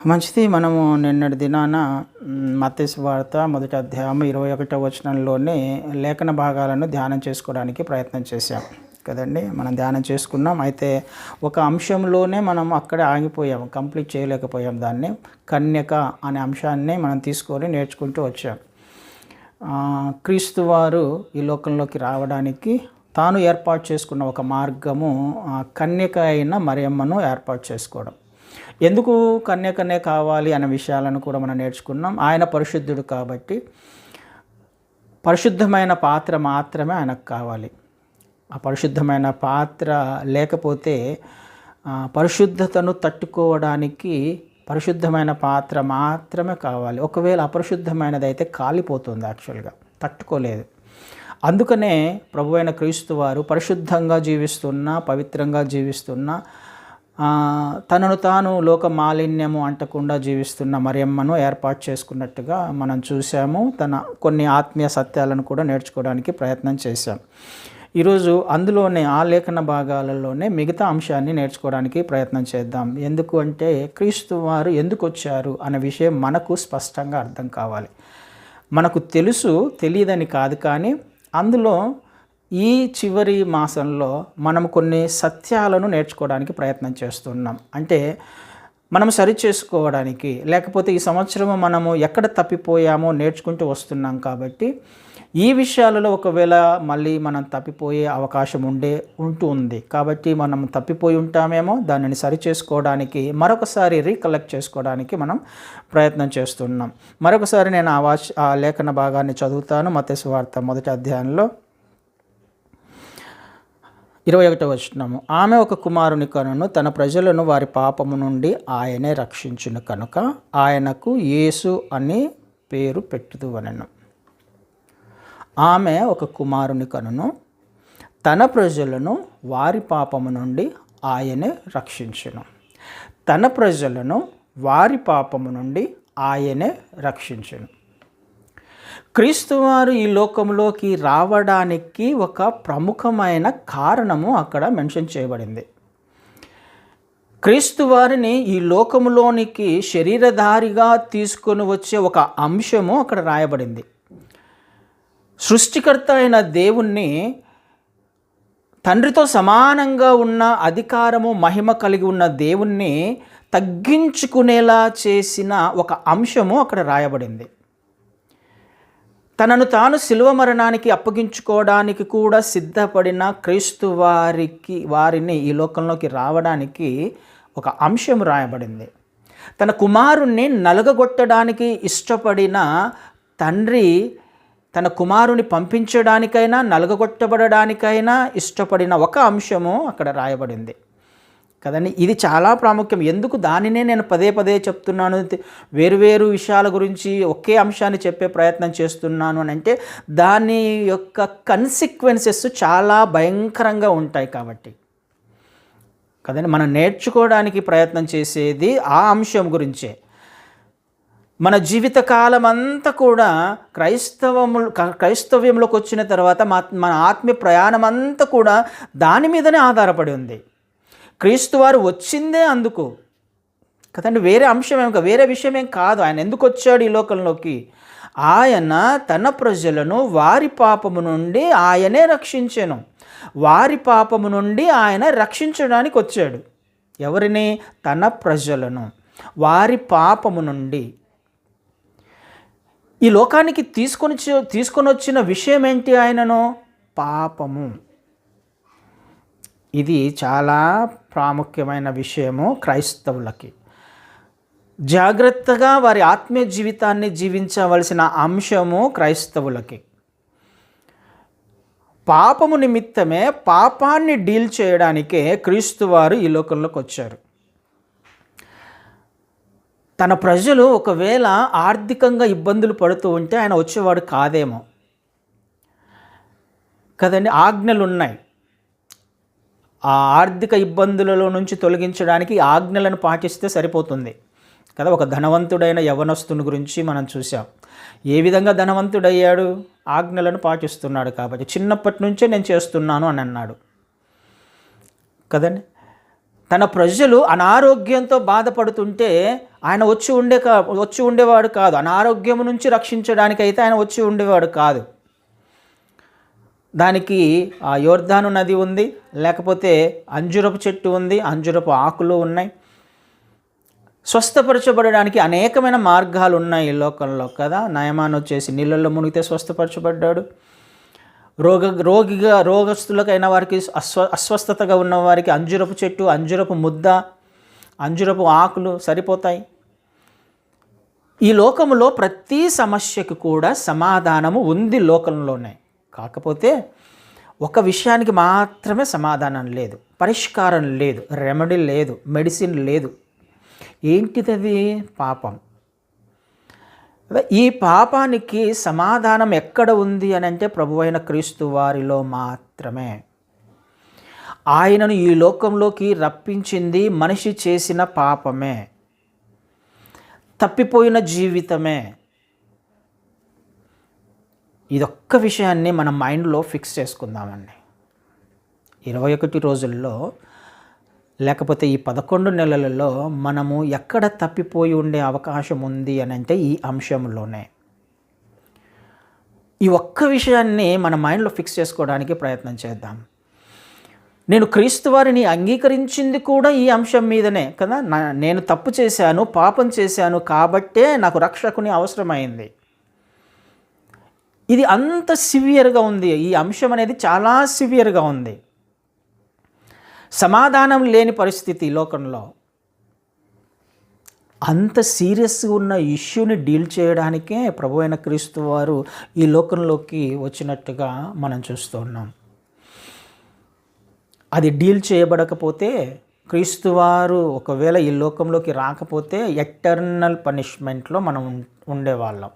మంచిది. మనము నిన్నటి దినాన మత్తయి సువార్త మొదటి అధ్యాయం 21వ వచనంలోని లేఖన భాగాలను ధ్యానం చేసుకోవడానికి ప్రయత్నం చేశాం కదండి. మనం ధ్యానం చేసుకున్నాం. అయితే ఒక అంశంలోనే మనం అక్కడే ఆగిపోయాం, కంప్లీట్ చేయలేకపోయాం. దాన్ని కన్యక అనే అంశాన్ని మనం తీసుకొని నేర్చుకుంటూ వచ్చాం. క్రీస్తు వారు ఈ లోకంలోకి రావడానికి తాను ఏర్పాటు చేసుకున్న ఒక మార్గము కన్యక అయిన మరియమ్మను ఏర్పాటు చేసుకోవడం. ఎందుకు కన్యకనే కావాలి అనే విషయాలను కూడా మనం నేర్చుకున్నాం. ఆయన పరిశుద్ధుడు కాబట్టి పరిశుద్ధమైన పాత్ర మాత్రమే ఆయనకు కావాలి. ఆ పరిశుద్ధమైన పాత్ర లేకపోతే పరిశుద్ధతను తట్టుకోవడానికి పరిశుద్ధమైన పాత్ర మాత్రమే కావాలి. ఒకవేళ అపరిశుద్ధమైనది అయితే కాలిపోతుంది, యాక్చువల్గా తట్టుకోలేదు. అందుకనే ప్రభువైన క్రీస్తు వారు పరిశుద్ధంగా జీవిస్తున్నా, పవిత్రంగా జీవిస్తున్నా, తనను తాను లోక మాలిన్యము అంటకుండా జీవిస్తున్న మరియమ్మను ఏర్పాటు చేసుకున్నట్టుగా మనం చూసాము. తన కొన్ని ఆత్మీయ సత్యాలను కూడా నేర్చుకోవడానికి ప్రయత్నం చేశాం. ఈరోజు అందులోనే ఆ లేఖన భాగాలలోనే మిగతా అంశాన్ని నేర్చుకోవడానికి ప్రయత్నం చేద్దాం. ఎందుకు అంటే క్రీస్తు వారు ఎందుకు వచ్చారు అనే విషయం మనకు స్పష్టంగా అర్థం కావాలి. మనకు తెలుసు, తెలియదని కాదు, కానీ అందులో ఈ చివరి మాసంలో మనం కొన్ని సత్యాలను నేర్చుకోవడానికి ప్రయత్నం చేస్తున్నాం. అంటే మనం సరి చేసుకోవడానికి, లేకపోతే ఈ సంవత్సరం మనము ఎక్కడ తప్పిపోయామో నేర్చుకుంటూ వస్తున్నాం. కాబట్టి ఈ విషయాలలో ఒకవేళ మళ్ళీ మనం తప్పిపోయే అవకాశం ఉంటుంది. కాబట్టి మనం తప్పిపోయి ఉంటామేమో, దానిని సరి చేసుకోవడానికి మరొకసారి రీకలెక్ట్ చేసుకోవడానికి మనం ప్రయత్నం చేస్తున్నాం. మరొకసారి నేను ఆ లేఖన భాగాన్ని చదువుతాను. మత్తయి సువార్త మొదటి అధ్యాయంలో 21వ వచనము. ఆమె ఒక కుమారుని కనును, తన ప్రజలను వారి పాపము నుండి ఆయనే రక్షించును కనుక ఆయనకు యేసు అని పేరు పెట్టుదువనెను. ఆమె ఒక కుమారుని కనును, తన ప్రజలను వారి పాపము నుండి ఆయనే రక్షించును. తన ప్రజలను వారి పాపము నుండి ఆయనే రక్షించును. క్రీస్తువారు ఈ లోకంలోకి రావడానికి ఒక ప్రముఖమైన కారణము అక్కడ మెన్షన్ చేయబడింది. క్రీస్తువారిని ఈ లోకంలోనికి శరీరధారిగా తీసుకొని వచ్చే ఒక అంశము అక్కడ రాయబడింది. సృష్టికర్త అయిన దేవుణ్ణి, తండ్రితో సమానంగా ఉన్న అధికారము మహిమ కలిగి ఉన్న దేవుణ్ణి తగ్గించుకునేలా చేసిన ఒక అంశము అక్కడ రాయబడింది. తనను తాను శిలువ మరణానికి అప్పగించుకోవడానికి కూడా సిద్ధపడిన క్రీస్తు వారిని ఈ లోకంలోకి రావడానికి ఒక అంశం రాయబడింది. తన కుమారుణ్ణి నలగగొట్టడానికి ఇష్టపడిన తండ్రి తన కుమారుని పంపించడానికైనా నలగగొట్టబడడానికైనా ఇష్టపడిన ఒక అంశము అక్కడ రాయబడింది కదండి. ఇది చాలా ప్రాముఖ్యం. ఎందుకు దానినే నేను పదే పదే చెప్తున్నాను, వేరువేరు విషయాల గురించి ఒకే అంశాన్ని చెప్పే ప్రయత్నం చేస్తున్నాను అని అంటే దాని యొక్క కన్సిక్వెన్సెస్ చాలా భయంకరంగా ఉంటాయి. కాబట్టి కదండి, మనం నేర్చుకోవడానికి ప్రయత్నం చేసేది ఆ అంశం గురించే. మన జీవితకాలం అంతా కూడా క్రైస్తవ్యంలోకి వచ్చిన తర్వాత మన ఆత్మీయ ప్రయాణం అంతా కూడా దాని మీదనే ఆధారపడి ఉంది. క్రీస్తు వారు వచ్చిందే అందుకు కదండి, వేరే అంశం వేరే విషయం ఏం కాదు. ఆయన ఎందుకు వచ్చాడు ఈ లోకంలోకి? ఆయన తన ప్రజలను వారి పాపము నుండి ఆయనే రక్షించెను. వారి పాపము నుండి ఆయన రక్షించడానికి వచ్చాడు. ఎవరిని? తన ప్రజలను వారి పాపము నుండి. ఈ లోకానికి తీసుకొని వచ్చిన విషయం ఏంటి? ఆయనను పాపము. ఇది చాలా ప్రాముఖ్యమైన విషయము క్రైస్తవులకి. జాగ్రత్తగా వారి ఆత్మీయ జీవితాన్ని జీవించవలసిన అంశము క్రైస్తవులకి. పాపము నిమిత్తమే పాపాన్ని డీల్ చేయడానికే క్రీస్తు వారు ఈ లోకంలోకి వచ్చారు. తన ప్రజలు ఒకవేళ ఆర్థికంగా ఇబ్బందులు పడుతూ ఉంటే ఆయన వచ్చేవాడు కాదేమో కదండి. ఆజ్ఞలు ఉన్నాయి. ఆ ఆర్థిక ఇబ్బందులలో నుంచి తొలగించడానికి ఆజ్ఞలను పాటిస్తే సరిపోతుంది కదా. ఒక ధనవంతుడైన యవనస్తుని గురించి మనం చూసాం. ఏ విధంగా ధనవంతుడయ్యాడు? ఆజ్ఞలను పాటిస్తున్నాడు కాబట్టి. చిన్నప్పటి నుంచే నేను చేస్తున్నాను అని అన్నాడు కదండి. తన ప్రజలు అనారోగ్యంతో బాధపడుతుంటే ఆయన వచ్చి ఉండేవాడు కాదు. అనారోగ్యం నుంచి రక్షించడానికైతే ఆయన వచ్చి ఉండేవాడు కాదు. దానికి ఆ యోర్దాను నది ఉంది, లేకపోతే అంజురపు చెట్టు ఉంది, అంజురపు ఆకులు ఉన్నాయి. స్వస్థపరచబడడానికి అనేకమైన మార్గాలు ఉన్నాయి ఈ లోకంలో కదా. నయమాన్ వచ్చేసి నీళ్ళల్లో మునిగితే స్వస్థపరచబడ్డాడు. రోగస్తులకైన వారికి, అస్వస్థతగా ఉన్న వారికి అంజురపు చెట్టు, అంజురపు ముద్ద, అంజురపు ఆకులు సరిపోతాయి. ఈ లోకంలో ప్రతి సమస్యకు కూడా సమాధానము ఉంది లోకంలోనే. కాకపోతే ఒక విషయానికి మాత్రమే సమాధానం లేదు, పరిష్కారం లేదు, రెమెడీ లేదు, మెడిసిన్ లేదు. ఏంటిది? పాపం. ఈ పాపానికి సమాధానం ఎక్కడ ఉంది అని అంటే ప్రభువైన క్రీస్తు వారిలో మాత్రమే. ఆయనను ఈ లోకంలోకి రప్పించింది మనిషి చేసిన పాపమే, తప్పిపోయిన జీవితమే. ఇదొక్క విషయాన్ని మన మైండ్లో ఫిక్స్ చేసుకుందామండి. 21 రోజుల్లో లేకపోతే ఈ 11 నెలలలో మనము ఎక్కడ తప్పిపోయి ఉండే అవకాశం ఉంది అని అంటే ఈ అంశంలోనే. ఈ ఒక్క విషయాన్ని మన మైండ్లో ఫిక్స్ చేసుకోవడానికి ప్రయత్నం చేద్దాం. నేను క్రీస్తు వారిని అంగీకరించింది కూడా ఈ అంశం మీదనే కదా. నేను తప్పు చేశాను, పాపం చేశాను, కాబట్టే నాకు రక్షకుని అవసరమైంది. ఇది అంత సివియర్గా ఉంది. ఈ అంశం అనేది చాలా సివియర్గా ఉంది. సమాధానం లేని పరిస్థితి లోకంలో. అంత సీరియస్గా ఉన్న ఇష్యూని డీల్ చేయడానికే ప్రభువైన క్రీస్తు వారు ఈ లోకంలోకి వచ్చినట్టుగా మనం చూస్తూ ఉన్నాం. అది డీల్ చేయబడకపోతే, క్రీస్తు వారు ఒకవేళ ఈ లోకంలోకి రాకపోతే ఎటర్నల్ పనిష్మెంట్లో మనం ఉండేవాళ్ళం.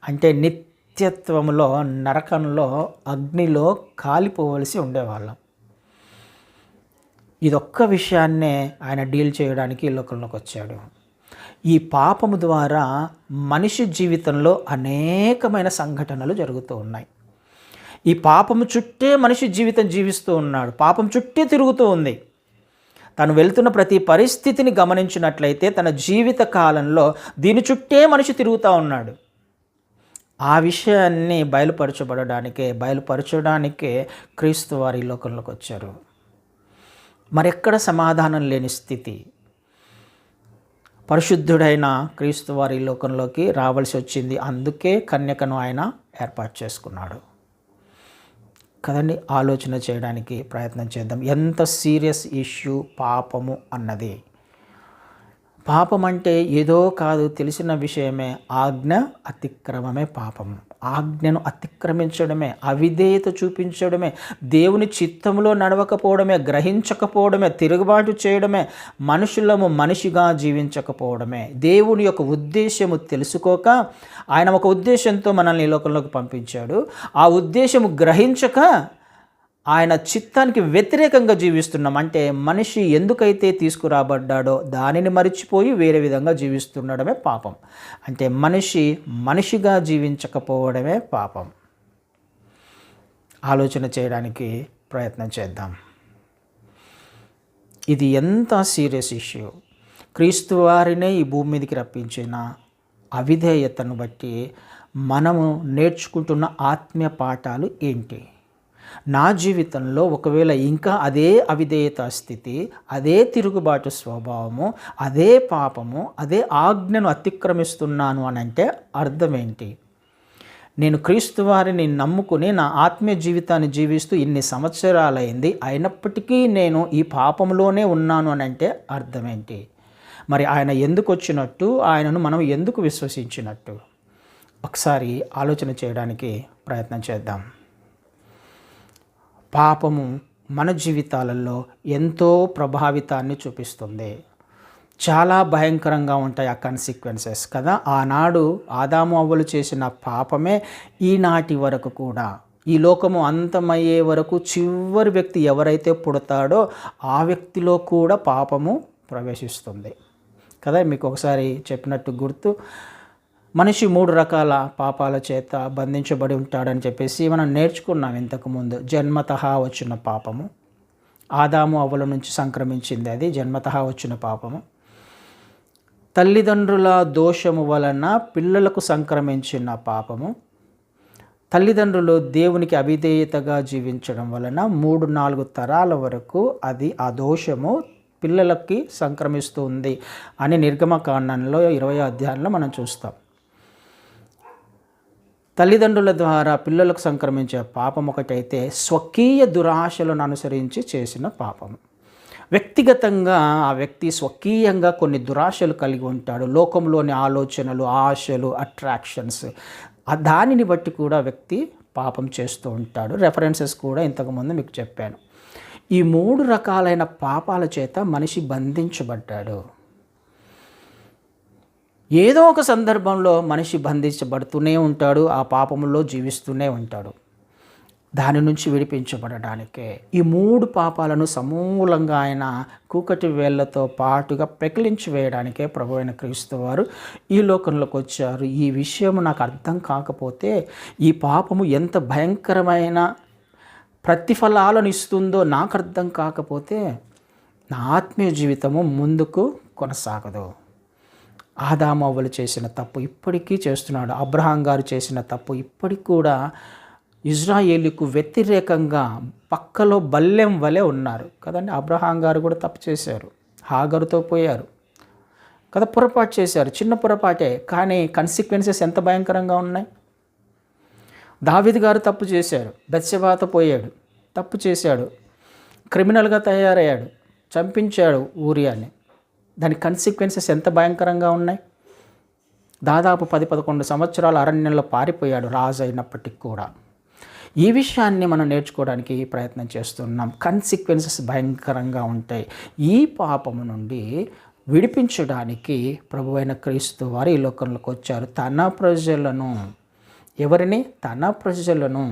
అంటే నిత్యత్వంలో, నరకంలో, అగ్నిలో కాలిపోవలసి ఉండేవాళ్ళం. ఇదొక్క విషయాన్నే ఆయన డీల్ చేయడానికి ఈ లోకంలోకి వచ్చాడు. ఈ పాపము ద్వారా మనిషి జీవితంలో అనేకమైన సంఘటనలు జరుగుతూ ఉన్నాయి. ఈ పాపము చుట్టే మనిషి జీవితం జీవిస్తూ ఉన్నాడు. పాపం చుట్టే తిరుగుతూ ఉంది. తను వెళ్తున్న ప్రతి పరిస్థితిని గమనించినట్లయితే తన జీవిత కాలంలో దీని చుట్టే మనిషి తిరుగుతూ ఉన్నాడు. ఆ విషయాన్ని బయలుపరచడానికే క్రీస్తు వారి లోకంలోకి వచ్చారు. మరెక్కడ సమాధానం లేని స్థితి. పరిశుద్ధుడైన క్రీస్తు వారి లోకంలోకి రావాల్సి వచ్చింది. అందుకే కన్యకను ఆయన ఏర్పాటు చేసుకున్నాడు కదండి. ఆలోచన చేయడానికి ప్రయత్నం చేద్దాం. ఎంత సీరియస్ ఇష్యూ పాపము అన్నది. పాపం అంటే ఏదో కాదు, తెలిసిన విషయమే. ఆజ్ఞ అతిక్రమమే పాపము. ఆజ్ఞను అతిక్రమించడమే, అవిధేయత చూపించడమే, దేవుని చిత్తంలో నడవకపోవడమే, గ్రహించకపోవడమే, తిరుగుబాటు చేయడమే, మనిషిగా జీవించకపోవడమే. దేవుని యొక్క ఉద్దేశము తెలుసుకోక ఆయన ఒక ఉద్దేశంతో మనల్ని ఈ లోకంలోకి పంపించాడు. ఆ ఉద్దేశము గ్రహించక ఆయన చిత్తానికి వ్యతిరేకంగా జీవిస్తున్నాం. అంటే మనిషి ఎందుకైతే తీసుకురాబడ్డాడో దానిని మరిచిపోయి వేరే విధంగా జీవిస్తుండడమే పాపం. అంటే మనిషిగా జీవించకపోవడమే పాపం. ఆలోచన చేయడానికి ప్రయత్నం చేద్దాం. ఇది ఎంత సీరియస్ ఇష్యూ. క్రీస్తు వారినే ఈ భూమి మీదకి రప్పించిన అవిధేయతను బట్టి మనము నేర్చుకుంటున్న ఆత్మీయ పాఠాలు ఏంటి? నా జీవితంలో ఒకవేళ ఇంకా అదే అవిధేయత స్థితి, అదే తిరుగుబాటు స్వభావము, అదే పాపము, అదే ఆజ్ఞను అతిక్రమిస్తున్నాను అని అంటే అర్థం ఏంటి? నేను క్రీస్తు వారిని నమ్ముకుని నా ఆత్మీయ జీవితాన్ని జీవిస్తూ ఇన్ని సంవత్సరాలైంది, అయినప్పటికీ నేను ఈ పాపంలోనే ఉన్నాను అని అంటే అర్థం ఏంటి? మరి ఆయన ఎందుకు వచ్చినట్టు? ఆయనను మనం ఎందుకు విశ్వసించినట్టు? ఒకసారి ఆలోచన చేయడానికి ప్రయత్నం చేద్దాం. పాపము మన జీవితాలలో ఎంతో ప్రభావితాన్ని చూపిస్తుంది. చాలా భయంకరంగా ఉంటాయి ఆ కాన్సిక్వెన్సెస్ కదా. ఆనాడు ఆదాము అవ్వలు చేసిన పాపమే ఈనాటి వరకు కూడా, ఈ లోకము అంతమయ్యే వరకు చివరి వ్యక్తి ఎవరైతే పుడతాడో ఆ వ్యక్తిలో కూడా పాపము ప్రవేశిస్తుంది కదా. మీకు ఒకసారి చెప్పినట్టు గుర్తు, మనిషి 3 రకాల పాపాల చేత బంధించబడి ఉంటాడని చెప్పేసి మనం నేర్చుకున్నాం ఇంతకుముందు. జన్మతః వచ్చిన పాపము, ఆదాము అవ్వల నుంచి సంక్రమించింది, అది జన్మతః వచ్చిన పాపము. తల్లిదండ్రుల దోషము వలన పిల్లలకు సంక్రమించిన పాపము. తల్లిదండ్రులు దేవునికి అవిధేయతగా జీవించడం వలన 3-4 తరాల వరకు అది ఆ దోషము పిల్లలకి సంక్రమిస్తుంది అని నిర్గమకాండంలో 20వ అధ్యాయంలో మనం చూస్తాం. తల్లిదండ్రుల ద్వారా పిల్లలకు సంక్రమించే పాపం ఒకటైతే స్వకీయ దురాశలను అనుసరించి చేసిన పాపము. వ్యక్తిగతంగా ఆ వ్యక్తి స్వకీయంగా కొన్ని దురాశలు కలిగి ఉంటాడు, లోకంలోని ఆలోచనలు, ఆశలు, అట్రాక్షన్స్, దానిని బట్టి కూడా వ్యక్తి పాపం చేస్తూ ఉంటాడు. రెఫరెన్సెస్ కూడా ఇంతకుముందు మీకు చెప్పాను. ఈ 3 రకాలైన పాపాల చేత మనిషి బంధించబడ్డాడు. ఏదో ఒక సందర్భంలో మనిషి బంధించబడుతూనే ఉంటాడు, ఆ పాపంలో జీవిస్తూనే ఉంటాడు. దాని నుంచి విడిపించబడడానికే ఈ 3 పాపాలను సమూలంగా ఆయన కూకటి వేళ్లతో పాటుగా పెకిలించి వేయడానికే ప్రభువైన క్రీస్తు వారు ఈ లోకంలోకి వచ్చారు. ఈ విషయం నాకు అర్థం కాకపోతే, ఈ పాపము ఎంత భయంకరమైన ప్రతిఫలాలను ఇస్తుందో నాకు అర్థం కాకపోతే నా ఆత్మీయ జీవితము ముందుకు కొనసాగదు. ఆదాము అవ్వలు చేసిన తప్పు ఇప్పటికీ చేస్తున్నాడు. అబ్రహాం గారు చేసిన తప్పు ఇప్పటికి కూడా ఇజ్రాయేలుకు వ్యతిరేకంగా పక్కలో బల్లెం వలె ఉన్నారు కదండి. అబ్రహాం గారు కూడా తప్పు చేశారు, హాగరుతో పోయారు కదా, పొరపాటు చేశారు, చిన్న పొరపాటే, కానీ కన్సిక్వెన్సెస్ ఎంత భయంకరంగా ఉన్నాయి. దావీదు గారు తప్పు చేశారు, బెత్షెబాతో పోయాడు, తప్పు చేశాడు, క్రిమినల్గా తయారయ్యాడు, చంపించాడు ఊరియాని. దాని కన్సిక్వెన్సెస్ ఎంత భయంకరంగా ఉన్నాయి. దాదాపు 10-11 సంవత్సరాలు అరణ్యంలో పారిపోయాడు రాజు అయినప్పటికీ కూడా. ఈ విషయాన్ని మనం నేర్చుకోవడానికి ప్రయత్నం చేస్తున్నాం. కన్సిక్వెన్సెస్ భయంకరంగా ఉంటాయి. ఈ పాపము నుండి విడిపించడానికి ప్రభువైన క్రీస్తు వారు ఈ లోకంలోకి వచ్చారు. తన ప్రజలను, ఎవరిని? తన ప్రజలను,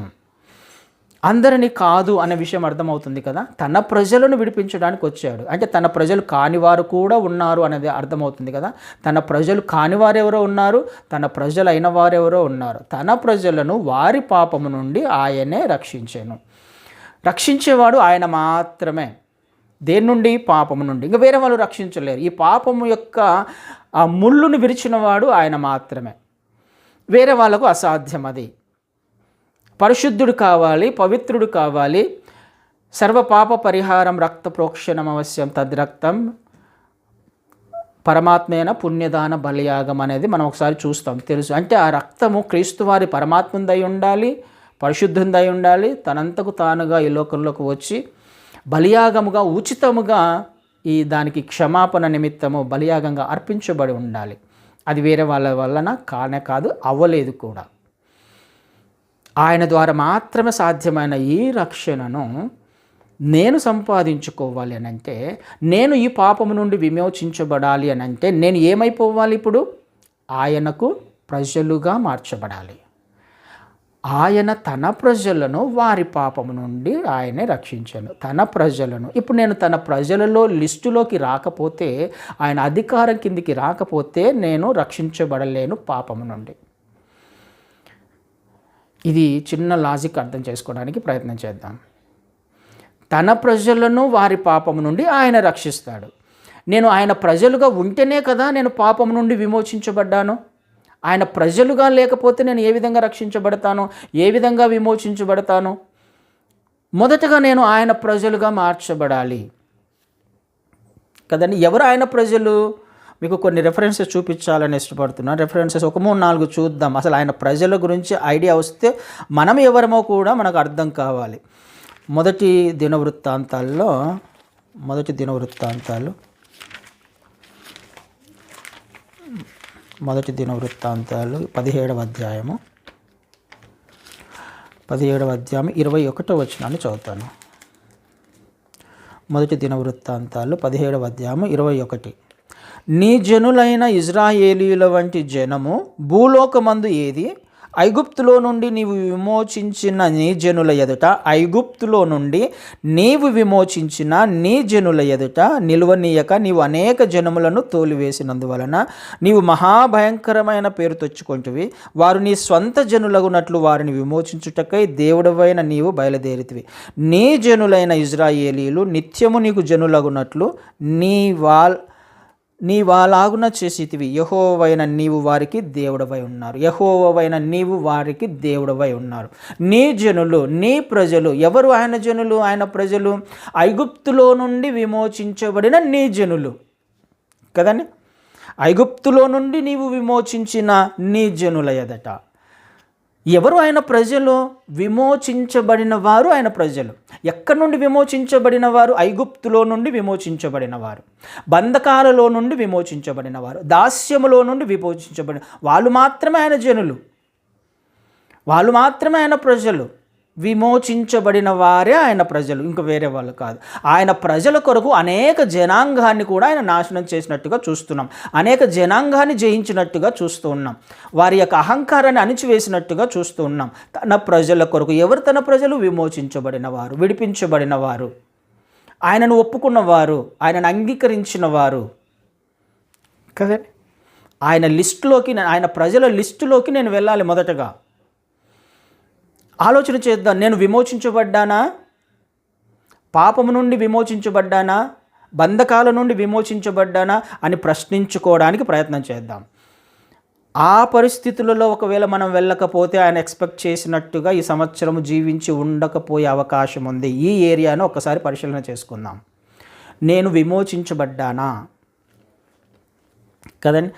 అందరినీ కాదు అనే విషయం అర్థమవుతుంది కదా. తన ప్రజలను విడిపించడానికి వచ్చాడు అంటే తన ప్రజలు కానివారు కూడా ఉన్నారు అనేది అర్థమవుతుంది కదా. తన ప్రజలు కానివారెవరో ఉన్నారు, తన ప్రజలు అయిన వారెవరో ఉన్నారు. తన ప్రజలను వారి పాపము నుండి ఆయనే రక్షించాను. రక్షించేవాడు ఆయన మాత్రమే. దేని నుండి? పాపము నుండి. ఇంకా వేరే వాళ్ళు రక్షించలేరు. ఈ పాపము యొక్క ఆ ముళ్ళును విరిచినవాడు ఆయన మాత్రమే. వేరే వాళ్ళకు అసాధ్యం. అది పరిశుద్ధుడు కావాలి, పవిత్రుడు కావాలి. సర్వ పాప పరిహారం రక్త ప్రోక్షణం అవశ్యం, తద్రక్తం పరమాత్మైన పుణ్యదాన బలియాగం అనేది మనం ఒకసారి చూస్తాం, తెలుసు. అంటే ఆ రక్తము క్రీస్తు వారి పరమాత్ముందై ఉండాలి, పరిశుద్ధుందై ఉండాలి, తనంతకు తానుగా ఈ లోకంలోకి వచ్చి బలియాగముగా ఉచితముగా ఈ దానికి క్షమాపణ నిమిత్తము బలియాగంగా అర్పించబడి ఉండాలి. అది వేరే వాళ్ళ వలన కానే కాదు, అవ్వలేదు కూడా. ఆయన ద్వారా మాత్రమే సాధ్యమైన ఈ రక్షణను నేను సంపాదించుకోవాలి అని అంటే, నేను ఈ పాపము నుండి విమోచించబడాలి అని అంటే నేను ఏమైపోవాలి? ఇప్పుడు ఆయనకు ప్రజలుగా మార్చబడాలి. ఆయన తన ప్రజలను వారి పాపము నుండి ఆయనే రక్షించాను. తన ప్రజలను. ఇప్పుడు నేను తన ప్రజలలో లిస్టులోకి రాకపోతే, ఆయన అధికారం కిందికి రాకపోతే నేను రక్షించబడలేను పాపము నుండి. ఇది చిన్న లాజిక్ అర్థం చేసుకోవడానికి ప్రయత్నం చేద్దాం. తన ప్రజలను వారి పాపము నుండి ఆయన రక్షిస్తాడు. నేను ఆయన ప్రజలుగా ఉంటేనే కదా నేను పాపం నుండి విమోచించబడ్డాను. ఆయన ప్రజలుగా లేకపోతే నేను ఏ విధంగా రక్షించబడతాను, ఏ విధంగా విమోచించబడతాను? మొదటగా నేను ఆయన ప్రజలుగా మార్చబడాలి కదండి. ఎవరు ఆయన ప్రజలు? మీకు కొన్ని రెఫరెన్సెస్ చూపించాలని ఇష్టపడుతున్నాను. రెఫరెన్సెస్ ఒక 3-4 చూద్దాం. అసలు ఆయన ప్రజల గురించి ఐడియా వస్తే మనం ఎవరమో కూడా మనకు అర్థం కావాలి. మొదటి దినవృత్తాంతాలు 17వ అధ్యాయము 21వ వచనాన్ని చదువుతాను. మొదటి దినవృత్తాంతాలు 17వ అధ్యాయము 21. నీ జనులైన ఇజ్రాయేలీయుల వంటి జనము భూలోకమందు ఏది? ఐగుప్తులో నుండి నీవు విమోచించిన నీ జనుల ఎదుట, ఐగుప్తులో నుండి నీవు విమోచించిన నీ జనుల ఎదుట నిలువనీయక నీవు అనేక జనములను తోలివేసినందువలన నీవు మహాభయంకరమైన పేరు తెచ్చుకొంటివి. వారు నీ స్వంత జనులగునట్లు వారిని విమోచించుటకై దేవుడవైన నీవు బయలుదేరితివి. నీ జనులైన ఇజ్రాయేలీలు నిత్యము నీకు జనులగునట్లు నీవాలాగున చేసితివి. యెహోవైన నీవు వారికి దేవుడవై ఉన్నారు. యెహోవైన నీవు వారికి దేవుడవై ఉన్నారు. నీ జనులు, నీ ప్రజలు. ఎవరు ఆయన జనులు, ఆయన ప్రజలు? ఐగుప్తులో నుండి విమోచించబడిన నీ జనులు కదండి. ఐగుప్తులో నుండి నీవు విమోచించిన నీ జనుల ఎదట ఎవరు ఆయన ప్రజలు? విమోచించబడిన వారు ఆయన ప్రజలు. ఎక్కడి నుండి విమోచించబడిన వారు? ఐగుప్తులో నుండి విమోచించబడిన వారు, బంధకాలలో నుండి విమోచించబడిన వారు, దాస్యములో నుండి విమోచించబడిన వాళ్ళు మాత్రమే ఆయన జనులు, వాళ్ళు మాత్రమే ఆయన ప్రజలు. విమోచించబడిన వారే ఆయన ప్రజలు, ఇంక వేరే వాళ్ళు కాదు. ఆయన ప్రజల కొరకు అనేక జనాంగాన్ని కూడా ఆయన నాశనం చేసినట్టుగా చూస్తున్నాం. అనేక జనాంగాన్ని జయించినట్టుగా చూస్తూ ఉన్నాం. వారి యొక్క అహంకారాన్ని అణిచివేసినట్టుగా చూస్తూ ఉన్నాం. తన ప్రజల కొరకు. ఎవరు తన ప్రజలు? విమోచించబడిన వారు, విడిపించబడిన వారు, ఆయనను ఒప్పుకున్నవారు, ఆయనను అంగీకరించిన వారు కదండి. ఆయన లిస్టులోకి, ఆయన ప్రజల లిస్టులోకి నేను వెళ్ళాలి. మొదటగా ఆలోచన చేద్దాం. నేను విమోచించబడ్డానా? పాపము నుండి విమోచించబడ్డానా? బంధకాల నుండి విమోచించబడ్డానా అని ప్రశ్నించుకోవడానికి ప్రయత్నం చేద్దాం. ఆ పరిస్థితులలో ఒకవేళ మనం వెళ్ళకపోతే ఆయన ఎక్స్పెక్ట్ చేసినట్టుగా ఈ సంవత్సరం జీవించి ఉండకపోయే అవకాశం ఉంది. ఈ ఏరియాను ఒకసారి పరిశీలన చేసుకుందాం. నేను విమోచించబడ్డానా కదండి.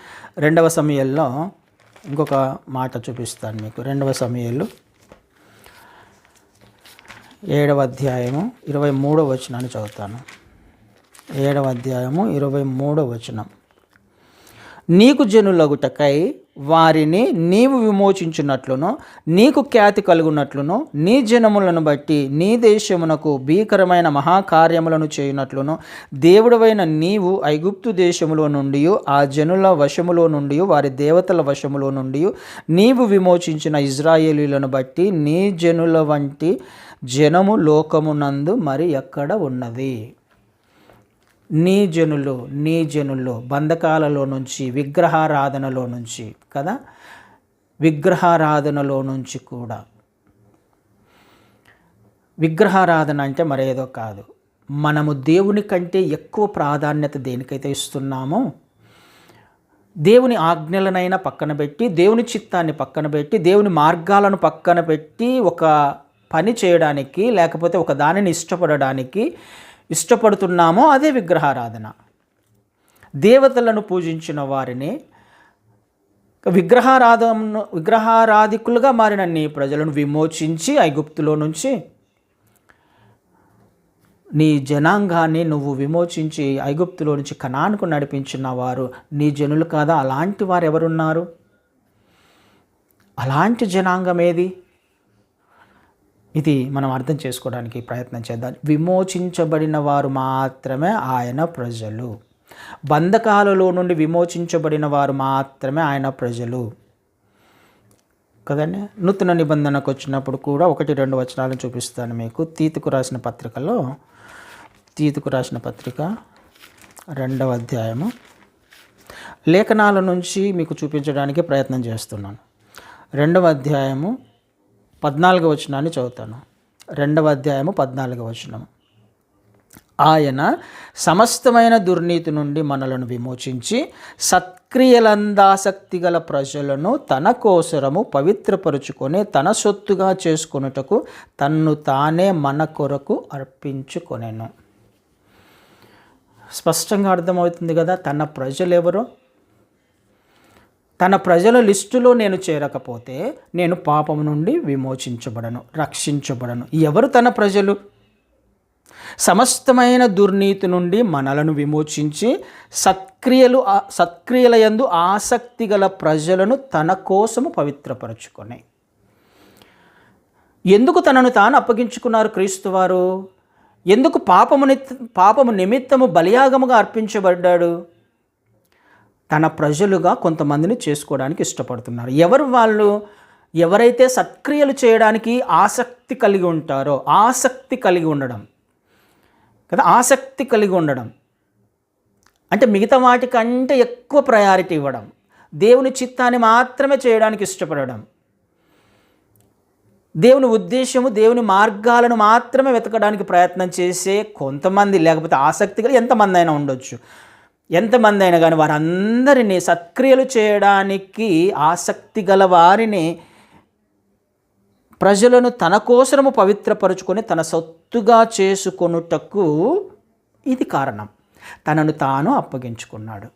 2వ సమూయేలులో ఇంకొక మాట చూపిస్తాను మీకు. 2వ సమూయేలు 7వ అధ్యాయము 23వ వచనాన్ని చదువుతాను. 7వ అధ్యాయము 23వ వచనం. నీకు జనులగుటకై వారిని నీవు విమోచించున్నట్లును, నీకు ఖ్యాతి కలుగునట్లును, నీ జనములను బట్టి నీ దేశమునకు భీకరమైన మహాకార్యములను చేయునట్లును, దేవుడవైన నీవు ఐగుప్తు దేశములో నుండి, ఆ జనుల వశములో నుండి, వారి దేవతల వశములో నుండి నీవు విమోచించిన ఇజ్రాయేలీలను బట్టి నీ జనుల వంటి జనము లోకమునందు మరి ఎక్కడ ఉన్నది? నీ జనులు బంధకాలలో నుంచి, విగ్రహారాధనలో నుంచి కదా, విగ్రహారాధనలో నుంచి కూడా. విగ్రహారాధన అంటే మరేదో కాదు. మనము దేవుని కంటే ఎక్కువ ప్రాధాన్యత దేనికైతే ఇస్తున్నామో, దేవుని ఆజ్ఞలనైనా పక్కన పెట్టి, దేవుని చిత్తాన్ని పక్కన పెట్టి, దేవుని మార్గాలను పక్కన పెట్టి ఒక పని చేయడానికి, లేకపోతే ఒక దానిని ఇష్టపడుతున్నామో అదే విగ్రహారాధన. దేవతలను పూజించిన వారిని, విగ్రహారాధికులుగా మారిన నీ ప్రజలను విమోచించి ఐగుప్తులో నుంచి నీ జనాంగాన్ని నువ్వు విమోచించి ఐగుప్తులో నుంచి కనానుకు నడిపించిన వారు నీ జనులు కాదా? అలాంటి వారు ఎవరున్నారు? అలాంటి జనాంగం ఏది? ఇది మనం అర్థం చేసుకోవడానికి ప్రయత్నం చేద్దాం. విమోచించబడిన వారు మాత్రమే ఆయన ప్రజలు. బంధకాలలో నుండి విమోచించబడిన వారు మాత్రమే ఆయన ప్రజలు కదండి. నూతన నిబంధనకు వచ్చినప్పుడు కూడా 1-2 వచనాలను చూపిస్తాను మీకు. తీతుకు రాసిన పత్రిక 2వ అధ్యాయము లేఖనాల నుంచి మీకు చూపించడానికి ప్రయత్నం చేస్తున్నాను. 2వ అధ్యాయము 14వ వచనాన్ని చదువుతాను. 2వ అధ్యాయము 14వ వచనం. ఆయన సమస్తమైన దుర్నీతి నుండి మనలను విమోచించి సత్క్రియలందాసక్తి గల ప్రజలను తన కోసరము పవిత్రపరుచుకొని తన సొత్తుగా చేసుకొనుటకు తన్ను తానే మన కొరకు అర్పించుకొనెను. స్పష్టంగా అర్థమవుతుంది కదా తన ప్రజలు ఎవరో. తన ప్రజల లిస్టులో నేను చేరకపోతే నేను పాపం నుండి విమోచించబడను, రక్షించబడను. ఎవరు తన ప్రజలు? సమస్తమైన దుర్నీతి నుండి మనలను విమోచించి సత్క్రియలయందు ఆసక్తి గల ప్రజలను తన కోసము పవిత్రపరచుకొని. ఎందుకు తనను తాను అప్పగించుకున్నారు క్రీస్తువారు? ఎందుకు పాపము నిమిత్తము బలియాగముగా అర్పించబడ్డాడు? తన ప్రజలుగా కొంతమందిని చేసుకోవడానికి ఇష్టపడుతున్నారు. ఎవరు వాళ్ళు? ఎవరైతే సత్క్రియలు చేయడానికి ఆసక్తి కలిగి ఉంటారో, ఆసక్తి కలిగి ఉండడం కదా, ఆసక్తి కలిగి ఉండడం అంటే మిగతా వాటికంటే ఎక్కువ ప్రయారిటీ ఇవ్వడం, దేవుని చిత్తాన్ని మాత్రమే చేయడానికి ఇష్టపడడం, దేవుని ఉద్దేశము, దేవుని మార్గాలను మాత్రమే వెతకడానికి ప్రయత్నం చేసే కొంతమంది, లేకపోతే ఆసక్తి కలిగి ఎంతమంది అయినా ఉండొచ్చు, ఎంతమంది అయినా కానీ వారందరినీ, సత్క్రియలు చేయడానికి ఆసక్తి గల వారిని ప్రజలను తన కోసము పవిత్రపరుచుకొని తన సొత్తుగా చేసుకొనుటకు ఇది కారణం. తనను తాను అప్పగించుకున్నాడు.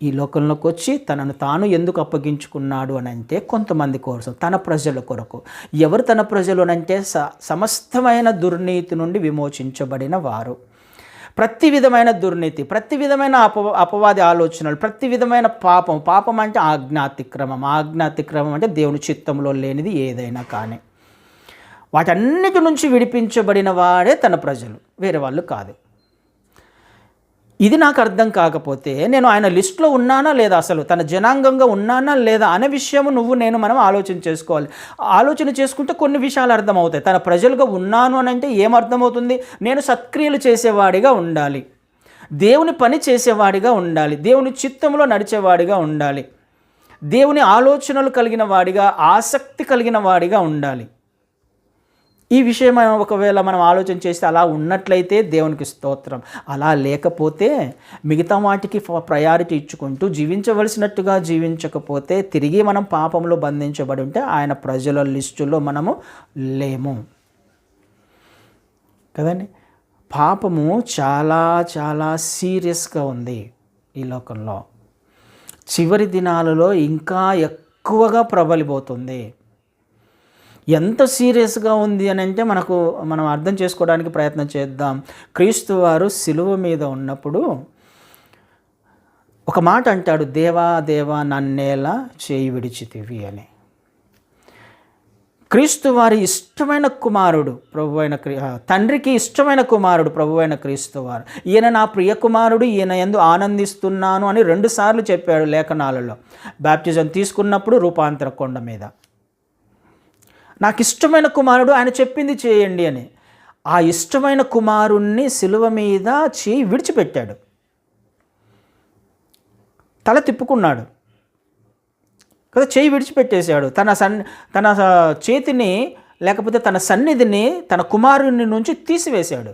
ఈ లోకంలోకి వచ్చి తనను తాను ఎందుకు అప్పగించుకున్నాడు అని అంటే కొంతమంది కోసం, తన ప్రజల కొరకు. ఎవరు తన ప్రజలు అనంటే సమస్తమైన దుర్నీతి నుండి విమోచించబడిన వారు. ప్రతి విధమైన దుర్నీతి, ప్రతి విధమైన అపవాది ఆలోచనలు, ప్రతి విధమైన పాపం అంటే ఆజ్ఞాతిక్రమం అంటే దేవుని చిత్తంలో లేనిది ఏదైనా కానీ వాటన్నిటి నుంచి విడిపించబడిన వాడే తన ప్రజలు, వేరే వాళ్ళు కాదు. ఇది నాకు అర్థం కాకపోతే నేను ఆయన లిస్టులో ఉన్నానా లేదా, అసలు తన జనాంగంగా ఉన్నానా లేదా అనే విషయము మనం ఆలోచన చేసుకోవాలి. ఆలోచన చేసుకుంటే కొన్ని విషయాలు అర్థమవుతాయి. తన ప్రజలుగా ఉన్నాను అని అంటే ఏమర్థమవుతుంది? నేను సత్క్రియలు చేసేవాడిగా ఉండాలి, దేవుని పని చేసేవాడిగా ఉండాలి, దేవుని చిత్తంలో నడిచేవాడిగా ఉండాలి, దేవుని ఆలోచనలు కలిగిన వాడిగా, ఆసక్తి కలిగిన వాడిగా ఉండాలి. ఈ విషయం ఒకవేళ మనం ఆలోచన చేస్తే అలా ఉన్నట్లయితే దేవునికి స్తోత్రం. అలా లేకపోతే మిగతా వాటికి ప్రయారిటీ ఇచ్చుకుంటూ జీవించవలసినట్టుగా జీవించకపోతే తిరిగి మనం పాపంలో బంధించబడి ఉంటే ఆయన ప్రజల లిస్టులో మనము లేము కదండి. పాపము చాలా చాలా సీరియస్గా ఉంది ఈ లోకంలో. చివరి దినాలలో ఇంకా ఎక్కువగా ప్రబలిపోతుంది. ఎంత సీరియస్గా ఉంది అని అంటే మనం అర్థం చేసుకోవడానికి ప్రయత్నం చేద్దాం. క్రీస్తు వారు సిలువ మీద ఉన్నప్పుడు ఒక మాట అంటాడు, దేవా దేవా నన్నేలా చేయి విడిచితివి అని. క్రీస్తు వారి ఇష్టమైన కుమారుడు ప్రభువైన తండ్రికి ఇష్టమైన కుమారుడు ప్రభువైన క్రీస్తు వారు, ఈయన నా ప్రియ కుమారుడు, ఈయన యందు ఆనందిస్తున్నాను అని 2 సార్లు చెప్పాడు లేఖనాలలో. బాప్టిజం తీసుకున్నప్పుడు రూపాంతర కొండ మీద, నాకు ఇష్టమైన కుమారుడు, ఆయన చెప్పింది చేయండి అని. ఆ ఇష్టమైన కుమారుణ్ణి సిలువ మీద చేయి విడిచిపెట్టాడు, తల తిప్పుకున్నాడు కదా, చేయి విడిచిపెట్టేశాడు. తన చేతిని లేకపోతే తన సన్నిధిని తన కుమారుని నుంచి తీసివేశాడు.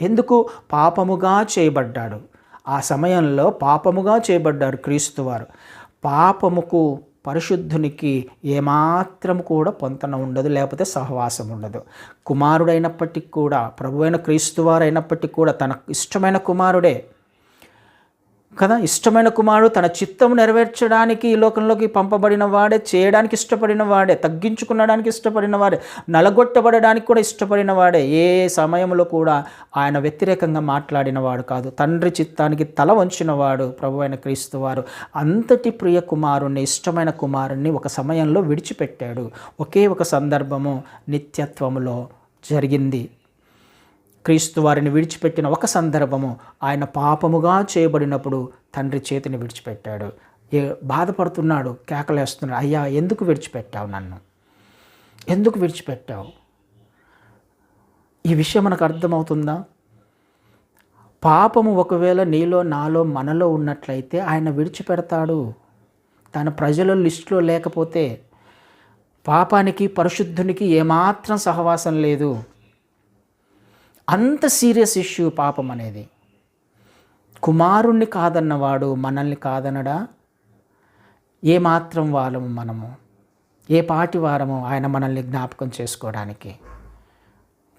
ఎందుకు? పాపముగా చేయబడ్డాడు. ఆ సమయంలో పాపముగా చేయబడ్డారు క్రీస్తు వారు. పాపముకు పరిశుద్ధునికి ఏమాత్రం కూడా పొంతన ఉండదు, లేకపోతే సహవాసం ఉండదు. కుమారుడైనప్పటికీ కూడా, ప్రభువైన క్రీస్తు వారు అయినప్పటికీ కూడా తన ఇష్టమైన కుమారుడే కదా, ఇష్టమైన కుమారుడు తన చిత్తము నెరవేర్చడానికి ఈ లోకంలోకి పంపబడిన వాడే, చేయడానికి ఇష్టపడిన వాడే, తగ్గించుకునడానికి ఇష్టపడిన వాడే, నలగొట్టబడడానికి కూడా ఇష్టపడిన వాడే. ఏ సమయంలో కూడా ఆయన వ్యతిరేకంగా మాట్లాడిన వాడు కాదు. తండ్రి చిత్తానికి తల వంచిన వాడు ప్రభువైన క్రీస్తు వారు. అంతటి ప్రియ కుమారుణ్ణి, ఇష్టమైన కుమారుణ్ణి ఒక సమయంలో విడిచిపెట్టాడు. ఒకే ఒక సందర్భము నిత్యత్వములో జరిగింది. క్రీస్తు వారిని విడిచిపెట్టిన ఒక సందర్భము ఆయన పాపముగా చేయబడినప్పుడు తండ్రి చేతిని విడిచిపెట్టాడు. బాధపడుతున్నాడు, కేకలేస్తున్నాడు, అయ్యా ఎందుకు విడిచిపెట్టావు నన్ను, ఎందుకు విడిచిపెట్టావు? ఈ విషయం మనకు అర్థమవుతుందా? పాపము ఒకవేళ నీలో, నాలో, మనలో ఉన్నట్లయితే ఆయన విడిచిపెడతాడు. తన ప్రజల లిస్టులో లేకపోతే పాపానికి పరిశుద్ధునికి ఏమాత్రం సహవాసం లేదు. అంత సీరియస్ ఇష్యూ పాపం అనేది. కుమారుణ్ణి కాదన్నవాడు మనల్ని కాదనడా? ఏమాత్రం వాళ్ళము మనము, ఏ పాటి వారము ఆయన మనల్ని జ్ఞాపకం చేసుకోవడానికి?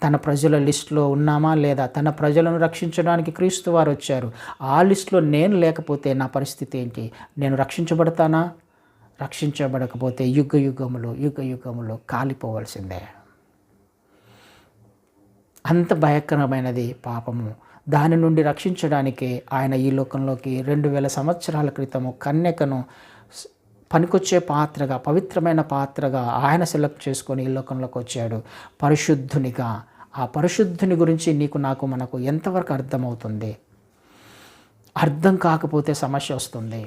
తన ప్రజల లిస్టులో ఉన్నామా లేదా? తన ప్రజలను రక్షించడానికి క్రీస్తు వారు వచ్చారు. ఆ లిస్టులో నేను లేకపోతే నా పరిస్థితి ఏంటి? నేను రక్షించబడతానా? రక్షించబడకపోతే యుగ యుగములు కాలిపోవలసిందే. అంత భయంకరమైనది పాపము. దాని నుండి రక్షించడానికి ఆయన ఈ లోకంలోకి 2000 సంవత్సరాల క్రితము కన్యకను పనికొచ్చే పాత్రగా, పవిత్రమైన పాత్రగా ఆయన సెలెక్ట్ చేసుకొని ఈ లోకంలోకి వచ్చాడు పరిశుద్ధునిగా. ఆ పరిశుద్ధుని గురించి నీకు, నాకు, మనకు ఎంతవరకు అర్థమవుతుంది? అర్థం కాకపోతే సమస్య వస్తుంది.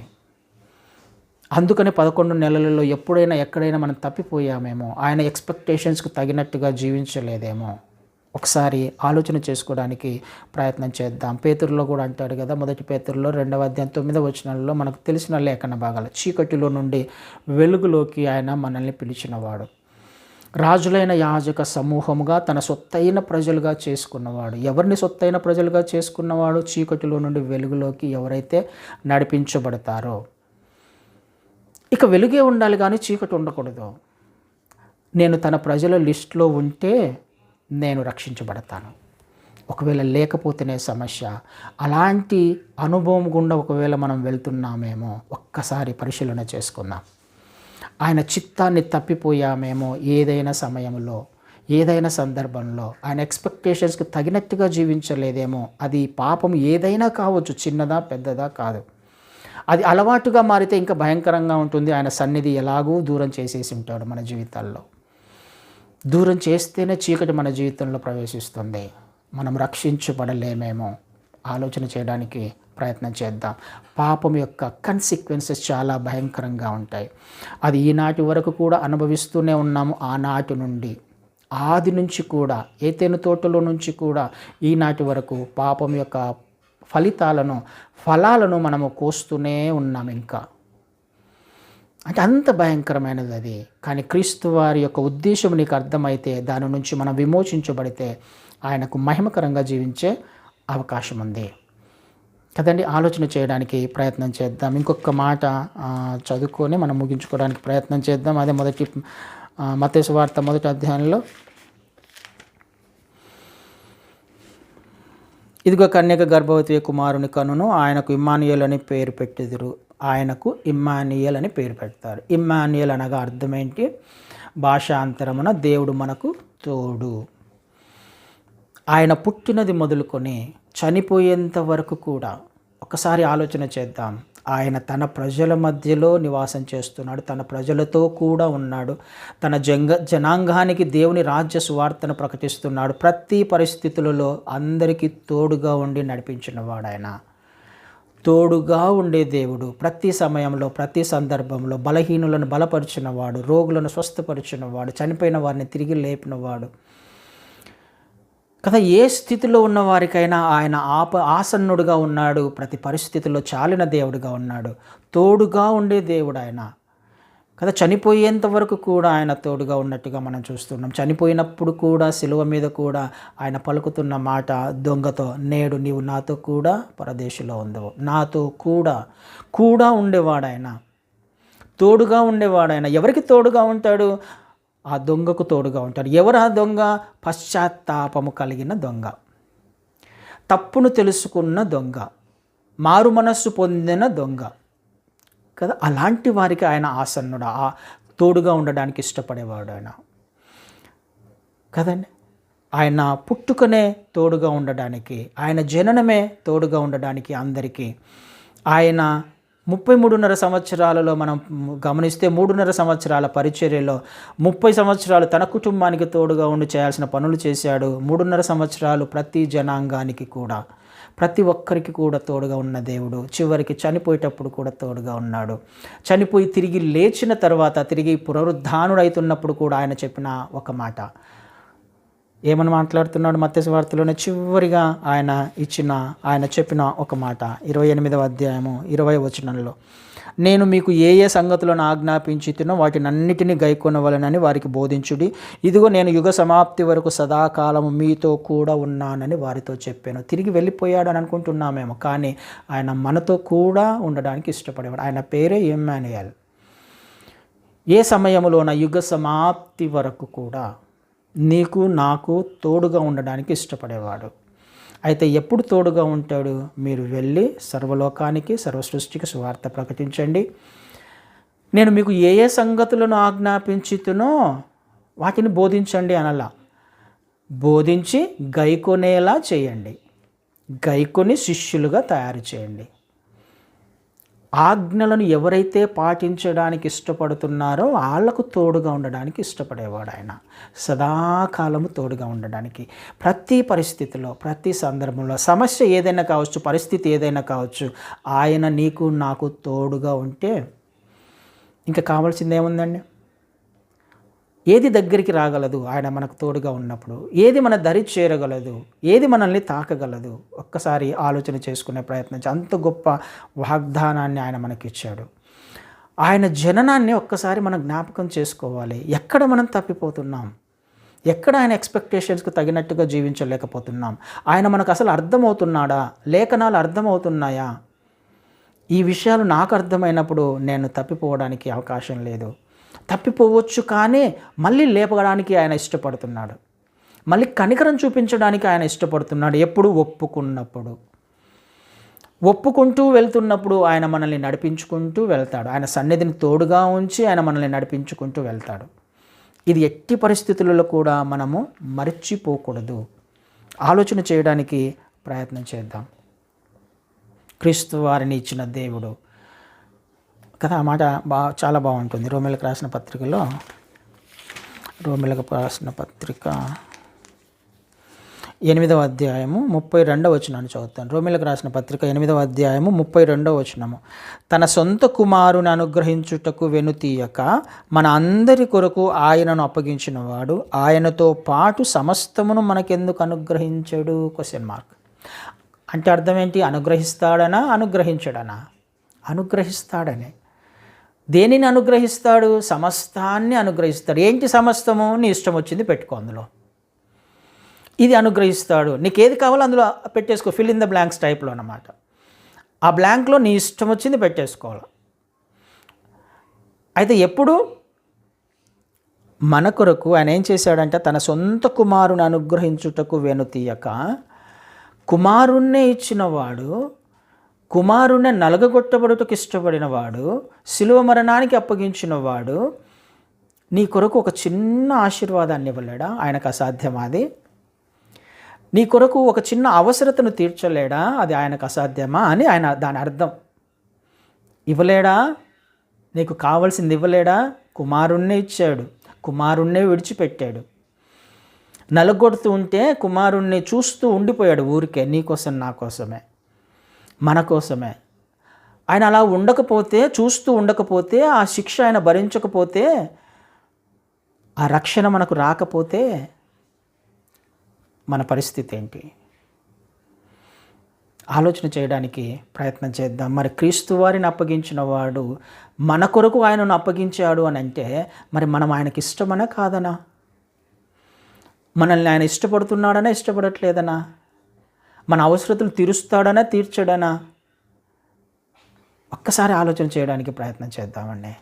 అందుకని 11 నెలలలో ఎప్పుడైనా ఎక్కడైనా మనం తప్పిపోయామేమో, ఆయన ఎక్స్‌పెక్టేషన్స్‌కి తగినట్టుగా జీవించలేదేమో, ఒకసారి ఆలోచన చేసుకోవడానికి ప్రయత్నం చేద్దాం. పేతురులో కూడా అంటాడు కదా, మొదటి పేతురులో 2వ అధ్యాయం 9వ వచనంలో మనకు తెలిసిన లేఖన భాగాలు, చీకటిలో నుండి వెలుగులోకి ఆయన మనల్ని పిలిచినవాడు, రాజులైన యాజక సమూహముగా తన సొత్తైన ప్రజలుగా చేసుకున్నవాడు. ఎవరిని సొత్తైన ప్రజలుగా చేసుకున్నవాడు? చీకటిలో నుండి వెలుగులోకి ఎవరైతే నడిపించబడతారో. ఇక వెలుగే ఉండాలి కానీ చీకటి ఉండకూడదు. నేను తన ప్రజల లిస్టులో ఉంటే నేను రక్షించబడతాను, ఒకవేళ లేకపోతేనే సమస్య. అలాంటి అనుభవం గుండా ఒకవేళ మనం వెళ్తున్నామేమో ఒక్కసారి పరిశీలన చేసుకుందాం. ఆయన చిత్తాన్ని తప్పిపోయామేమో ఏదైనా సమయంలో, ఏదైనా సందర్భంలో, ఆయన ఎక్స్‌పెక్టేషన్స్‌కి తగినట్టుగా జీవించలేదేమో. అది పాపం ఏదైనా కావచ్చు, చిన్నదా పెద్దదా కాదు. అది అలవాటుగా మారితే ఇంకా భయంకరంగా ఉంటుంది. ఆయన సన్నిధి ఎలాగూ దూరం చేసేసి ఉంటాడు మన జీవితాల్లో. దూరం చేస్తేనే చీకటి మన జీవితంలో ప్రవేశిస్తుంది. మనం రక్షించబడలేమేమో ఆలోచన చేయడానికి ప్రయత్నం చేద్దాం. పాపం యొక్క కన్సిక్వెన్సెస్ చాలా భయంకరంగా ఉంటాయి. అది ఈనాటి వరకు కూడా అనుభవిస్తూనే ఉన్నాము. ఆనాటి నుండి, ఆది నుంచి కూడా, ఏదెను తోటలో నుంచి కూడా ఈనాటి వరకు పాపం యొక్క ఫలాలను మనము కోస్తూనే ఉన్నాం ఇంకా. అంటే అంత భయంకరమైనది అది. కానీ క్రీస్తు వారి యొక్క ఉద్దేశం నీకు అర్థమైతే, దాని నుంచి మనం విమోచించబడితే ఆయనకు మహిమకరంగా జీవించే అవకాశం ఉంది కదండి. ఆలోచన చేయడానికి ప్రయత్నం చేద్దాం. ఇంకొక మాట చదువుకొని మనం ముగించుకోవడానికి ప్రయత్నం చేద్దాం. అదే మత్తయి సువార్త 1వ అధ్యాయంలో, ఇదిగో కన్యక గర్భవతి కుమారుని కనును, ఆయనకు ఇమ్మానుయేల్ అని పేరు పెట్టెదరు. ఆయనకు ఇమ్మానుయేల్ అని పేరు పెడతారు. ఇమ్మానుయేల్ అనగా అర్థం ఏంటి? భాషాంతరమున దేవుడు మనకు తోడు. ఆయన పుట్టినది మొదలుకొని చనిపోయేంత వరకు కూడా ఒకసారి ఆలోచన చేద్దాం. ఆయన తన ప్రజల మధ్యలో నివాసం చేస్తున్నాడు, తన ప్రజలతో కూడా ఉన్నాడు, తన జనాంగానికి దేవుని రాజ్య సువార్తను ప్రకటిస్తున్నాడు. ప్రతి పరిస్థితులలో అందరికీ తోడుగా ఉండి నడిపించినవాడు ఆయన. తోడుగా ఉండే దేవుడు. ప్రతి సమయంలో, ప్రతి సందర్భంలో బలహీనులను బలపరిచినవాడు, రోగులను స్వస్థపరిచినవాడు, చనిపోయిన వారిని తిరిగి లేపినవాడు కదా. ఏ స్థితిలో ఉన్న వారికైనా ఆయన ఆసన్నుడుగా ఉన్నాడు. ప్రతి పరిస్థితుల్లో చాలిన దేవుడుగా ఉన్నాడు. తోడుగా ఉండే దేవుడు ఆయన కదా. చనిపోయేంత వరకు కూడా ఆయన తోడుగా ఉన్నట్టుగా మనం చూస్తున్నాం. చనిపోయినప్పుడు కూడా శిలువ మీద కూడా ఆయన పలుకుతున్న మాట దొంగతో, నేడు నీవు నాతో కూడా పరదేశంలో ఉందవు. నాతో కూడా ఉండేవాడు ఆయన, తోడుగా ఉండేవాడు ఆయన. ఎవరికి తోడుగా ఉంటాడు? ఆ దొంగకు తోడుగా ఉంటాడు. ఎవరు ఆ దొంగ? పశ్చాత్తాపము కలిగిన దొంగ, తప్పును తెలుసుకున్న దొంగ, మారు మనస్సు పొందిన దొంగ కదా. అలాంటి వారికి ఆయన ఆసన్నుడు, తోడుగా ఉండడానికి ఇష్టపడేవాడు ఆయన కదండి. ఆయన పుట్టుకనే తోడుగా ఉండడానికి, ఆయన జననమే తోడుగా ఉండడానికి అందరికీ. ఆయన 33.5 సంవత్సరాలలో మనం గమనిస్తే 3.5 సంవత్సరాల పరిచర్యలో 30 సంవత్సరాలు తన కుటుంబానికి తోడుగా ఉండి చేయాల్సిన పనులు చేశాడు. 3.5 సంవత్సరాలు ప్రతి జనాంగానికి కూడా, ప్రతి ఒక్కరికి కూడా తోడుగా ఉన్న దేవుడు. చివరికి చనిపోయేటప్పుడు కూడా తోడుగా ఉన్నాడు. చనిపోయి తిరిగి లేచిన తర్వాత, తిరిగి పునరుద్ధానుడైతున్నప్పుడు కూడా ఆయన చెప్పిన ఒక మాట, ఏమని మాట్లాడుతున్నాడు? మత్తయి సువార్తలోనే చివరిగా ఆయన చెప్పిన ఒక మాట 28వ అధ్యాయము 20వ వచనంలో, నేను మీకు ఏ సంగతులను ఆజ్ఞాపించితునో వాటినన్నిటినీ గైకొనవలెనని వారికి బోధించుడి. ఇదిగో నేను యుగ సమాప్తి వరకు సదాకాలము మీతో కూడా ఉన్నానని వారితో చెప్పాను. తిరిగి వెళ్ళిపోయాడు అని అనుకుంటున్నామేమో, కానీ ఆయన మనతో కూడా ఉండడానికి ఇష్టపడేవాడు. ఆయన పేరే ఇమ్మానుయేల్. ఏ సమయంలోన యుగ సమాప్తి వరకు కూడా నీకు నాకు తోడుగా ఉండడానికి ఇష్టపడేవాడు. అయితే ఎప్పుడు తోడుగా ఉంటాడు? మీరు వెళ్ళి సర్వలోకానికి, సర్వసృష్టికి సువార్త ప్రకటించండి. నేను మీకు ఏ సంగతులను ఆజ్ఞాపించుతునో వాటిని బోధించండి అనలా, బోధించి గైకొనేలా చేయండి, గైకొని శిష్యులుగా తయారు చేయండి. ఆజ్ఞలను ఎవరైతే పాటించడానికి ఇష్టపడుతున్నారో వాళ్ళకు తోడుగా ఉండడానికి ఇష్టపడేవాడు ఆయన. సదాకాలము తోడుగా ఉండడానికి, ప్రతి పరిస్థితిలో, ప్రతి సందర్భంలో, సమస్య ఏదైనా కావచ్చు, పరిస్థితి ఏదైనా కావచ్చు, ఆయన నీకు నాకు తోడుగా ఉంటే ఇంకా కావాల్సింది ఏముందండి? ఏది దగ్గరికి రాగలదు ఆయన మనకు తోడుగా ఉన్నప్పుడు? ఏది మన దరి చేరగలదు? ఏది మనల్ని తాకగలదు? ఒక్కసారి ఆలోచన చేసుకునే ప్రయత్నం అంత గొప్ప వాగ్దానాన్ని ఆయన మనకిచ్చాడు. ఆయన జననాన్ని ఒక్కసారి మనం జ్ఞాపకం చేసుకోవాలి. ఎక్కడ మనం తప్పిపోతున్నాం? ఎక్కడ ఆయన ఎక్స్పెక్టేషన్స్కి తగినట్టుగా జీవించలేకపోతున్నాం? ఆయన మనకు అసలు అర్థమవుతున్నాడా? లేఖనాలు అర్థమవుతున్నాయా? ఈ విషయాలు నాకు అర్థమైనప్పుడు నేను తప్పిపోవడానికి అవకాశం లేదు. తప్పిపోవచ్చు, కానీ మళ్ళీ లేపడానికి ఆయన ఇష్టపడుతున్నాడు. మళ్ళీ కనికరం చూపించడానికి ఆయన ఇష్టపడుతున్నాడు. ఎప్పుడు? ఒప్పుకున్నప్పుడు. ఒప్పుకుంటూ వెళ్తున్నప్పుడు ఆయన మనల్ని నడిపించుకుంటూ వెళ్తాడు. ఆయన సన్నిధిని తోడుగా ఉంచి ఆయన మనల్ని నడిపించుకుంటూ వెళ్తాడు. ఇది ఎట్టి పరిస్థితులలో కూడా మనము మర్చిపోకూడదు. ఆలోచన చేయడానికి ప్రయత్నం చేద్దాం. క్రీస్తు వారిని ఇచ్చిన దేవుడు కదా, ఆ మాట చాలా బాగుంటుంది. రోమీలకు రాసిన పత్రికలో, రోమీలకు రాసిన పత్రిక 8వ అధ్యాయము 32వ వచనాన్ని చదువుతాను. రోమీలకు రాసిన పత్రిక 8వ అధ్యాయము 32వ వచనము. తన సొంత కుమారుని అనుగ్రహించుటకు వెనుతీయక మన అందరి కొరకు ఆయనను అప్పగించిన వాడు ఆయనతో పాటు సమస్తమును మనకెందుకు అనుగ్రహించాడు? Question mark. అంటే అర్థం ఏంటి? అనుగ్రహిస్తాడనా అనుగ్రహించడనా? అనుగ్రహిస్తాడనే. దేనిని అనుగ్రహిస్తాడు? సమస్తాన్ని అనుగ్రహిస్తాడు. ఏంటి సమస్తము? నీ ఇష్టం వచ్చింది పెట్టుకో అందులో. ఇది అనుగ్రహిస్తాడు. నీకు ఏది కావాలో అందులో పెట్టేసుకో. ఫిల్ ఇన్ ద బ్లాంక్స్ టైప్లో అన్నమాట. ఆ బ్లాంక్లో నీ ఇష్టం వచ్చింది పెట్టేసుకోవాలి. అయితే ఎప్పుడు మన కొరకు ఆయన ఏం చేశాడంటే తన సొంత కుమారుని అనుగ్రహించుటకు వెనుతీయక కుమారుణ్ణే ఇచ్చినవాడు, కుమారుణ్ణి నలగగొట్టబడుటకు ఇష్టపడినవాడు, శిలువ మరణానికి అప్పగించినవాడు నీ కొరకు ఒక చిన్న ఆశీర్వాదాన్ని ఇవ్వలేడా? ఆయనకు అసాధ్యమాది. నీ కొరకు ఒక చిన్న అవసరతను తీర్చలేడా? అది ఆయనకు అసాధ్యమా అని ఆయన దాని అర్థం. ఇవ్వలేడా? నీకు కావాల్సింది ఇవ్వలేడా? కుమారుణ్ణే ఇచ్చాడు, కుమారుణ్ణే విడిచిపెట్టాడు. నలగొడుతూ ఉంటే కుమారుణ్ణి చూస్తూ ఉండిపోయాడు ఊరికే. నీకోసం, నా కోసమే, మన కోసమే. ఆయన అలా ఉండకపోతే, చూస్తూ ఉండకపోతే, ఆ శిక్ష ఆయన భరించకపోతే, ఆ రక్షణ మనకు రాకపోతే మన పరిస్థితి ఏంటి? ఆలోచన చేయడానికి ప్రయత్నం చేద్దాం. మరి క్రీస్తు వారిని అప్పగించిన వాడు మన కొరకు ఆయనను అప్పగించాడు అని అంటే మరి మనం ఆయనకి ఇష్టమనా కాదనా? మనల్ని ఆయన ఇష్టపడుతున్నాడనా ఇష్టపడట్లేదనా? మన అవసరతలు తీరుస్తాడనా తీర్చడనా? ఒక్కసారి ఆలోచన చేయడానికి ప్రయత్నం చేద్దామండి.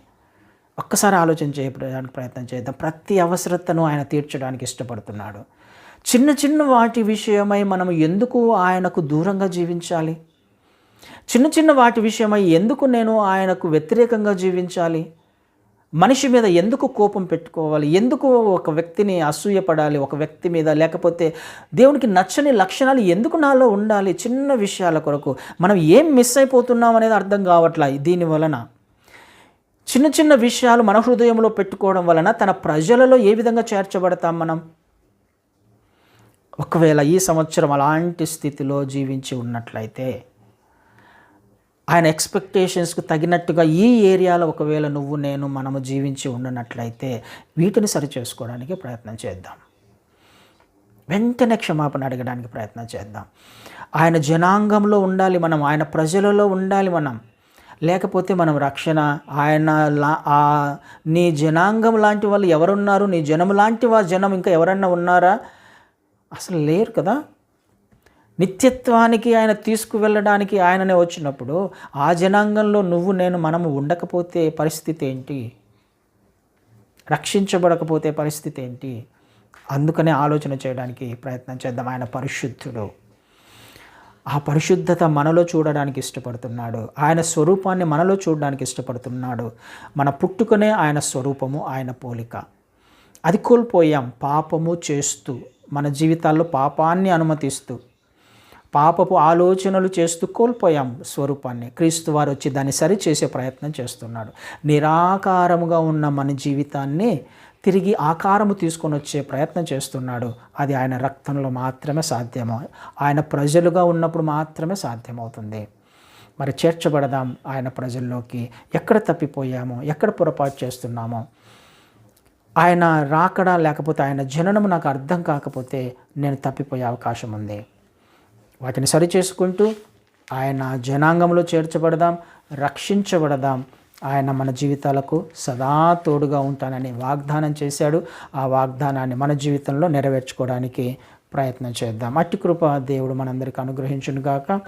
ఒక్కసారి ఆలోచన చేయడానికి ప్రయత్నం చేద్దాం. ప్రతి అవసరతను ఆయన తీర్చడానికి ఇష్టపడుతున్నాడు. చిన్న చిన్న వాటి విషయమై మనం ఎందుకు ఆయనకు దూరంగా జీవించాలి? చిన్న చిన్న వాటి విషయమై ఎందుకు నేను ఆయనకు వ్యతిరేకంగా జీవించాలి? మనిషి మీద ఎందుకు కోపం పెట్టుకోవాలి? ఎందుకు ఒక వ్యక్తిని అసూయపడాలి ఒక వ్యక్తి మీద? లేకపోతే దేవునికి నచ్చని లక్షణాలు ఎందుకు నాలో ఉండాలి? చిన్న విషయాల కొరకు మనం ఏం మిస్ అయిపోతున్నాం అనేది అర్థం కావట్లా. దీని వలన చిన్న చిన్న విషయాలు మన హృదయంలో పెట్టుకోవడం వలన తన ప్రజలలో ఏ విధంగా చేర్చబడతాం మనం? ఒకవేళ ఈ సంవత్సరం అలాంటి స్థితిలో జీవించి ఉన్నట్లయితే, ఆయన ఎక్స్పెక్టేషన్స్కి తగినట్టుగా ఈ ఏరియాలో ఒకవేళ నువ్వు నేను మనము జీవించి ఉండనట్లయితే వీటిని సరిచేసుకోవడానికి ప్రయత్నం చేద్దాం. వెంటనే క్షమాపణ అడగడానికి ప్రయత్నం చేద్దాం. ఆయన జనాంగంలో ఉండాలి మనం, ఆయన ప్రజలలో ఉండాలి మనం. లేకపోతే మనం రక్షణ ఆయన నీ జనాంగం లాంటి వాళ్ళు ఎవరున్నారు? నీ జనం లాంటి జనం ఇంకా ఎవరన్నా ఉన్నారా? అసలు లేరు కదా. నిత్యత్వానికి ఆయన తీసుకువెళ్ళడానికి ఆయననే వచ్చినప్పుడు ఆ జనాంగంలో నువ్వు నేను మనము ఉండకపోతే పరిస్థితి ఏంటి? రక్షించబడకపోతే పరిస్థితి ఏంటి? అందుకనే ఆలోచన చేయడానికి ప్రయత్నం చేద్దాం. ఆయన పరిశుద్ధుడు. ఆ పరిశుద్ధత మనలో చూడడానికి ఇష్టపడుతున్నాడు. ఆయన స్వరూపాన్ని మనలో చూడడానికి ఇష్టపడుతున్నాడు. మన పుట్టుకనే ఆయన స్వరూపము, ఆయన పోలిక. అది కోల్పోయాం పాపము చేస్తూ, మన జీవితాల్లో పాపాన్ని అనుమతిస్తూ, పాపపు ఆలోచనలు చేస్తూ కోల్పోయాం స్వరూపాన్ని. క్రీస్తు వారు వచ్చి దాన్ని సరిచేసే ప్రయత్నం చేస్తున్నాడు. నిరాకారముగా ఉన్న మన జీవితాన్ని తిరిగి ఆకారము తీసుకొని వచ్చే ప్రయత్నం చేస్తున్నాడు. అది ఆయన రక్తంలో మాత్రమే సాధ్యము. ఆయన ప్రజలుగా ఉన్నప్పుడు మాత్రమే సాధ్యమవుతుంది. మరి చేర్చబడదాం ఆయన ప్రజల్లోకి. ఎక్కడ తప్పిపోయామో, ఎక్కడ పొరపాటు చేస్తున్నామో, ఆయన రాకడా లేకపోతే ఆయన జననం నాకు అర్థం కాకపోతే నేను తప్పిపోయే అవకాశం ఉంది. వాటిని సరిచేసుకుంటూ ఆయన జనాంగంలో చేర్చబడదాం, రక్షించబడదాం. ఆయన మన జీవితాలకు సదా తోడుగా ఉంటానని వాగ్దానం చేశాడు. ఆ వాగ్దానాన్ని మన జీవితంలో నెరవేర్చుకోవడానికి ప్రయత్నం చేద్దాం. అట్టి కృప దేవుడు మనందరికీ అనుగ్రహించును గాక.